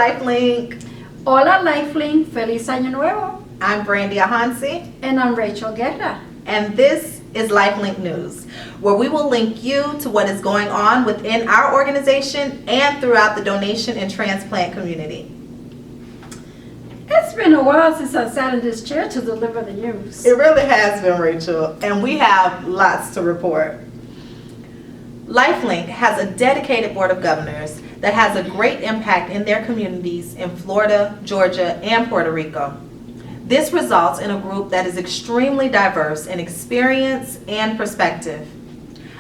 LifeLink. Hola LifeLink, feliz año nuevo. I'm Brandi Ahonsi. And I'm Rachel Guerra. And this is LifeLink News, where we will link you to what is going on within our organization and throughout the donation and transplant community. It's been a while since I sat in this chair to deliver the news. It really has been, Rachel, and we have lots to report. LifeLink has a dedicated board of governors that has a great impact in their communities in Florida, Georgia, and Puerto Rico. This results in a group that is extremely diverse in experience and perspective.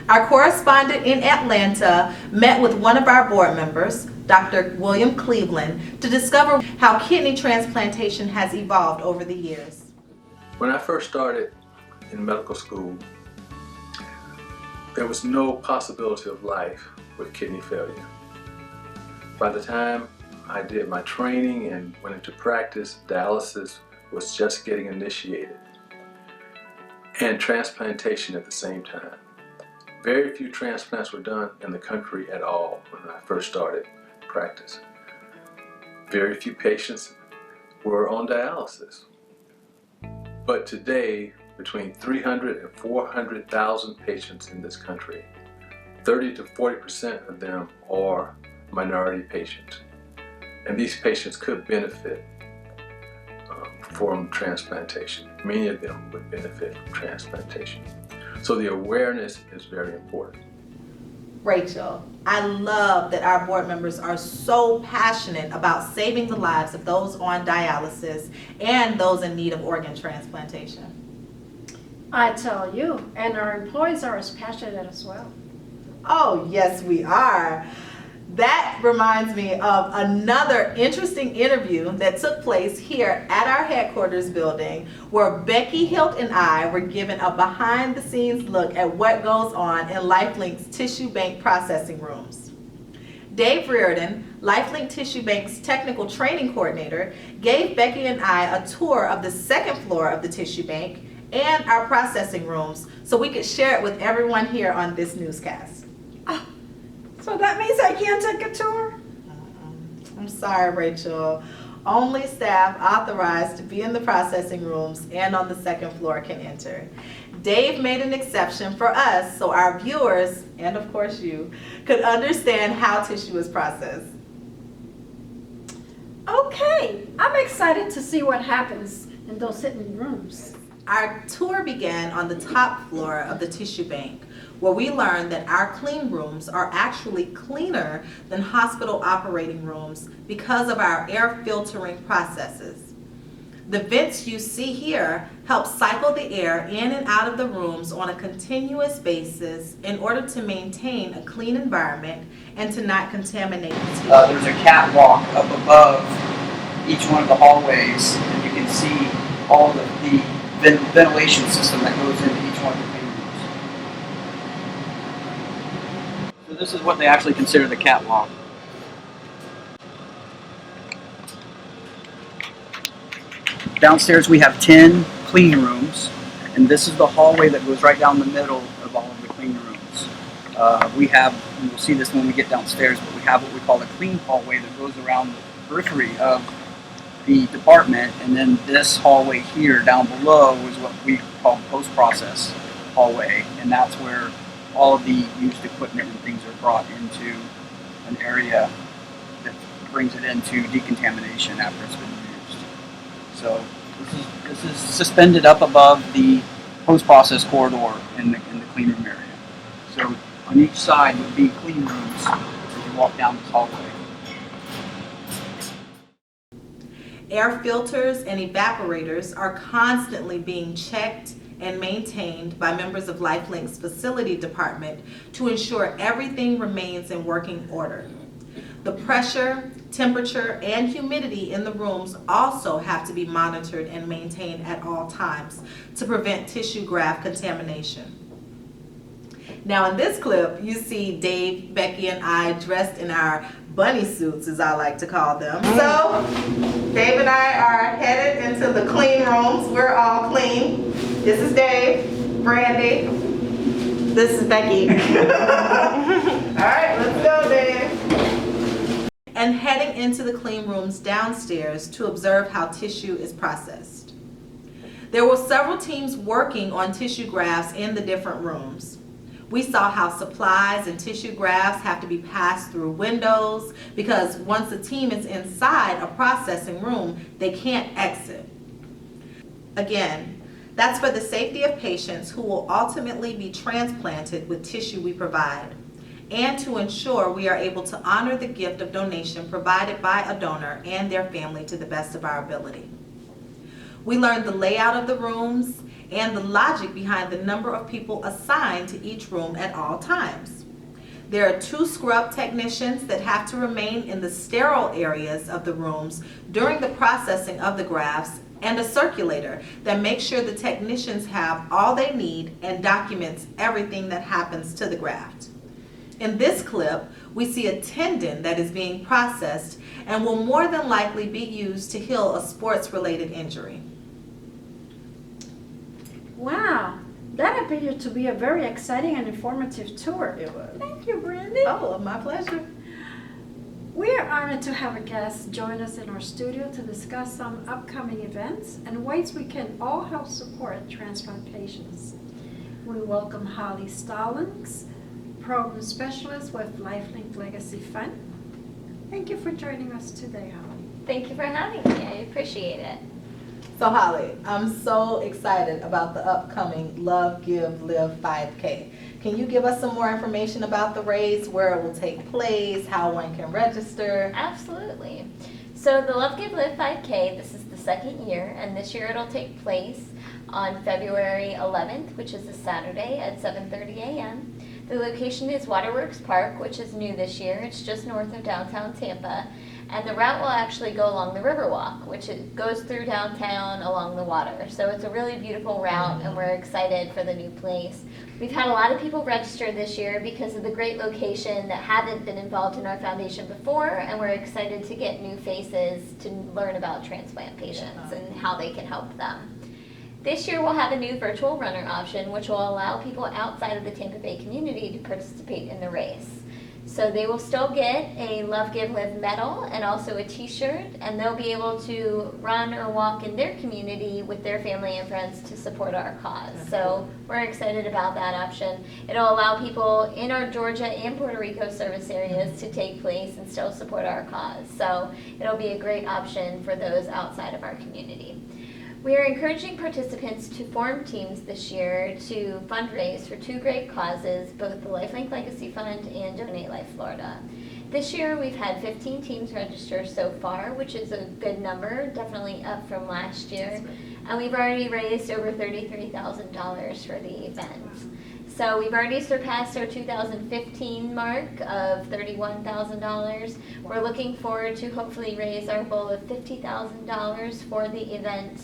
Our correspondent in Atlanta met with one of our board members, Dr. William Cleveland, to discover how kidney transplantation has evolved over the years. When I first started in medical school, there was no possibility of life with kidney failure. By the time I did my training and went into practice, dialysis was just getting initiated, and transplantation at the same time. Very few transplants were done in the country at all when I first started practice. Very few patients were on dialysis. But today, between 300 and 400,000 patients in this country, 30 to 40% of them are minority patients. And these patients could benefit from transplantation. Many of them would benefit from transplantation. So the awareness is very important. Rachel, I love that our board members are so passionate about saving the lives of those on dialysis and those in need of organ transplantation. I tell you, and our employees are as passionate as well. Oh, yes, we are. That reminds me of another interesting interview that took place here at our headquarters building, where Becky Hilt and I were given a behind-the-scenes look at what goes on in LifeLink's tissue bank processing rooms. Dave Riordan, LifeLink Tissue Bank's technical training coordinator, gave Becky and I a tour of the second floor of the tissue bank and our processing rooms so we could share it with everyone here on this newscast. So that means I can't take a tour? I'm sorry, Rachel. Only staff authorized to be in the processing rooms and on the second floor can enter. Dave made an exception for us so our viewers, and of course you, could understand how tissue is processed. Okay, I'm excited to see what happens in those hidden rooms. Our tour began on the top floor of the tissue bank, where we learned that our clean rooms are actually cleaner than hospital operating rooms because of our air filtering processes. The vents you see here help cycle the air in and out of the rooms on a continuous basis in order to maintain a clean environment and to not contaminate the tissue. There's a catwalk up above each one of the hallways, and you can see all of the ventilation system that goes into each one of the clean rooms. So this is what they actually consider the catwalk. Downstairs we have 10 clean rooms, and this is the hallway that goes right down the middle of all of the clean rooms. You'll see this when we get downstairs, but we have what we call a clean hallway that goes around the periphery of the department, and then this hallway here down below is what we call post-process hallway, and that's where all of the used equipment and things are brought into an area that brings it into decontamination after it's been used. So this is suspended up above the post-process corridor in the clean room area. So on each side would be clean rooms as you walk down this hallway. Air filters and evaporators are constantly being checked and maintained by members of LifeLink's facility department to ensure everything remains in working order. The pressure, temperature, and humidity in the rooms also have to be monitored and maintained at all times to prevent tissue graft contamination. Now in this clip, you see Dave, Becky, and I dressed in our bunny suits, as I like to call them. So, Dave and I are headed into the clean rooms. We're all clean. This is Dave, Brandi. This is Becky. All right, let's go, Dave. and heading into the clean rooms downstairs to observe how tissue is processed. There were several teams working on tissue grafts in the different rooms. We saw how supplies and tissue grafts have to be passed through windows because once a team is inside a processing room, they can't exit. Again, that's for the safety of patients who will ultimately be transplanted with tissue we provide, and to ensure we are able to honor the gift of donation provided by a donor and their family to the best of our ability. We learned the layout of the rooms and the logic behind the number of people assigned to each room at all times. There are 2 scrub technicians that have to remain in the sterile areas of the rooms during the processing of the grafts, and a circulator that makes sure the technicians have all they need and documents everything that happens to the graft. In this clip, we see a tendon that is being processed and will more than likely be used to heal a sports-related injury. Wow, that appeared to be a very exciting and informative tour. It was. Thank you, Brandi. Oh, my pleasure. We are honored to have a guest join us in our studio to discuss some upcoming events and ways we can all help support transplant patients. We welcome Holly Stallings, Program Specialist with LifeLink Legacy Fund. Thank you for joining us today, Holly. Thank you for having me. I appreciate it. So Holly, I'm so excited about the upcoming Love, Give, Live 5K. Can you give us some more information about the race, where it will take place, how one can register? Absolutely. So the Love, Give, Live 5K, this is the 2nd year, and this year it'll take place on February 11th, which is a Saturday at 7:30 a.m. The location is Waterworks Park, which is new this year. It's just north of downtown Tampa. And the route will actually go along the Riverwalk, which it goes through downtown along the water. So it's a really beautiful route, and we're excited for the new place. We've had a lot of people register this year because of the great location that haven't been involved in our foundation before, and we're excited to get new faces to learn about transplant patients and how they can help them. This year we'll have a new virtual runner option, which will allow people outside of the Tampa Bay community to participate in the race. So they will still get a Love, Give, Live medal and also a t-shirt, and they'll be able to run or walk in their community with their family and friends to support our cause. So we're excited about that option. It'll allow people in our Georgia and Puerto Rico service areas to take place and still support our cause. So it'll be a great option for those outside of our community. We are encouraging participants to form teams this year to fundraise for 2 great causes, both the LifeLink Legacy Fund and Donate Life Florida. This year we've had 15 teams register so far, which is a good number, definitely up from last year. And we've already raised over $33,000 for the event. So we've already surpassed our 2015 mark of $31,000. We're looking forward to hopefully raise our goal of $50,000 for the event.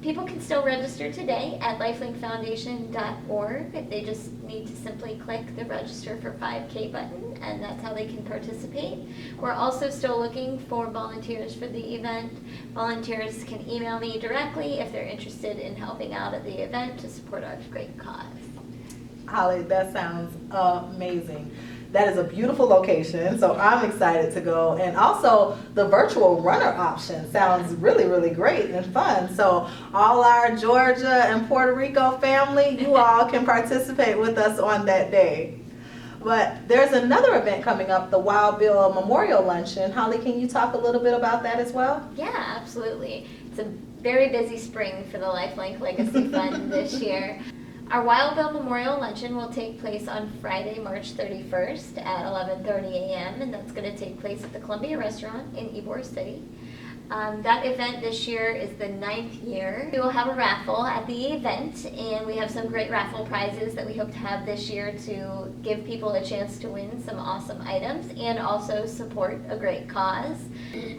People can still register today at lifelinkfoundation.org. They just need to simply click the register for 5K button, and that's how they can participate. We're also still looking for volunteers for the event. Volunteers can email me directly if they're interested in helping out at the event to support our great cause. Holly, that sounds amazing. That is a beautiful location, so I'm excited to go. And also, the virtual runner option sounds really, really great and fun. So all our Georgia and Puerto Rico family, you all can participate with us on that day. But there's another event coming up, the Wild Bill Memorial Luncheon. Holly, can you talk a little bit about that as well? Yeah, absolutely. It's a very busy spring for the LifeLink Legacy Fund this year. Our Wild Bill Memorial Luncheon will take place on Friday, March 31st at 11:30 a.m. and that's going to take place at the Columbia Restaurant in Ybor City. That event this year is the 9th year. We will have a raffle at the event, and we have some great raffle prizes that we hope to have this year to give people a chance to win some awesome items and also support a great cause.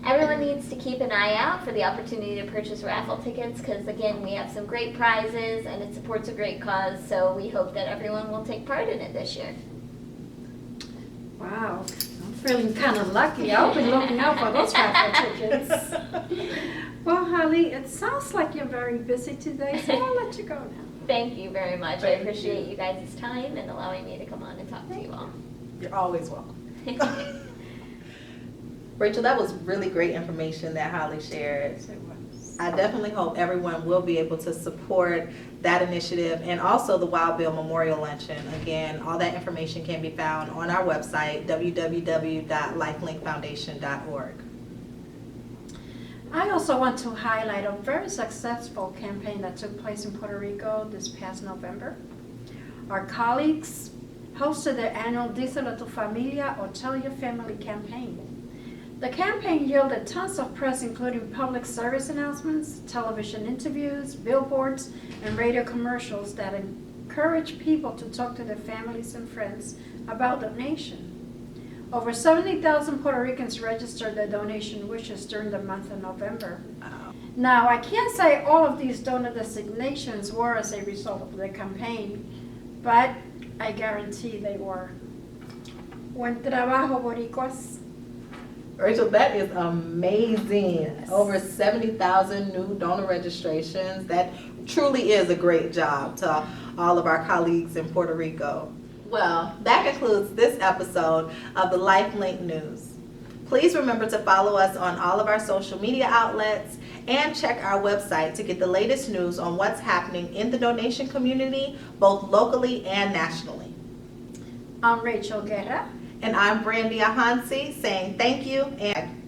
Everyone needs to keep an eye out for the opportunity to purchase raffle tickets because, again, we have some great prizes and it supports a great cause, so we hope that everyone will take part in it this year. Wow, I'm feeling kind of lucky. I'll be looking out for those raffle tickets. Well, Holly, it sounds like you're very busy today, so I'll let you go now. Thank you very much. Thank I appreciate you guys' time and allowing me to come on and talk to you all. You're always welcome. Rachel, that was really great information that Holly shared. I definitely hope everyone will be able to support that initiative and also the Wild Bill Memorial Luncheon. Again, all that information can be found on our website, www.lifelinkfoundation.org. I also want to highlight a very successful campaign that took place in Puerto Rico this past November. Our colleagues hosted their annual Díselo a tu Familia or Tell Your Family campaign. The campaign yielded tons of press, including public service announcements, television interviews, billboards, and radio commercials that encourage people to talk to their families and friends about donation. Over 70,000 Puerto Ricans registered their donation wishes during the month of November. Now, I can't say all of these donor designations were as a result of the campaign, but I guarantee they were. Buen trabajo, boricuas. Rachel, that is amazing. Yes. Over 70,000 new donor registrations. That truly is a great job to all of our colleagues in Puerto Rico. Well, that concludes this episode of the LifeLink News. Please remember to follow us on all of our social media outlets and check our website to get the latest news on what's happening in the donation community, both locally and nationally. I'm Rachel Guerra. And I'm Brandi Ahonsi saying thank you and